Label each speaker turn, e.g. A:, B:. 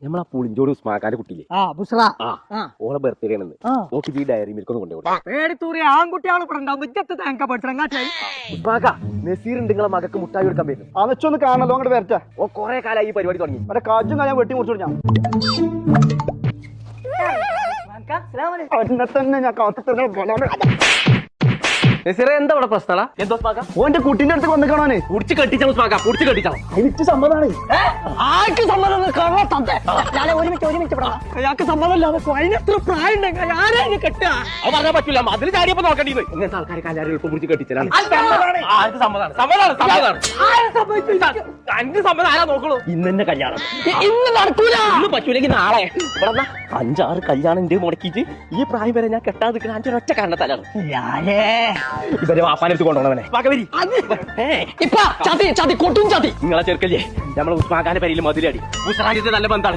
A: നമ്മളാ പുളിഞ്ചോട് ഉസ്മാക്കാന്റെ കുട്ടിയില്ലേ ഓളെ ബർത്ത്ഡേ ആണെന്ന് ഓക്ക് ഈ ഡയറി മിൽക്ക് ഒന്ന് കൊണ്ടുപോകും ഉസ്മാക്ക നസീർ ഉണ്ട് നിങ്ങളെ മകക്ക് മുട്ടായി കൊടുക്കാൻ പറ്റും
B: ആ വെച്ചൊന്ന് കാണല്ലോ അങ്ങോട്ട് വരട്ടെ.
A: ഓ കൊറേ കാലമായി ഈ പരിപാടി തുടങ്ങി
B: മറ്റേ കാജും ഞാൻ വെട്ടി മുറിച്ചു ഞാൻ തന്നെ ഞാൻ
A: നസീറെ എന്താ ഇവിടെ പ്രശ്നമാ എന്തോ
B: ഓന്റെ കുട്ടീന്റെ അടുത്ത് വന്നിക്കണോനെ
A: കുടിച്ച് കെട്ടിച്ചാൽ ഉസ്മാക്ക കുടിച്ച് കെട്ടിച്ചാൽ
B: എനിക്ക് സമ്മതാണ്.
C: ആർക്ക് സമ്മതം അയാൾക്ക് സമ്മതമില്ലാതെ അതിനെത്ര പ്രായം ഉണ്ടെങ്കിൽ ആരാണ് കെട്ടുക?
A: അത് പറഞ്ഞാൽ പറ്റൂല അതിൽ ചാടിയപ്പോ നോക്കേണ്ടി ഇങ്ങനത്തെ ആൾക്കാരെ കല്ലാരും എളുപ്പം പിടിച്ച് കെട്ടിച്ചാലാണ് ആർക്ക് സമ്മതാണ് അഞ്ച് സമ്മതം ആരാ നോക്കണു ഇന്ന് തന്നെ കല്യാണം
C: ഇന്ന് നടക്കൂല.
A: ഇന്ന് പറ്റൂലെങ്കിൽ നാളെ ഇവിടെ 5-6 കല്യാണം എന്റെ മുടക്കിയിട്ട് ഈ പ്രായം വരെ ഞാൻ കെട്ടാതെ നിൽക്കുന്ന 5 ഒറ്റ കാരണത്താലാണ് ഇവരെ വാപ്പാനെടുത്ത് കൊണ്ടുപോകണവനെ
C: ചതി കൊട്ടും ചതി
A: നിങ്ങളെ ചെറുക്കല്ലേ നമ്മളെ ഉസ്മാഖാന്റെ പേരിൽ മതിലടി ഉസ്മാന്റെ നല്ല ബന്ധാണ്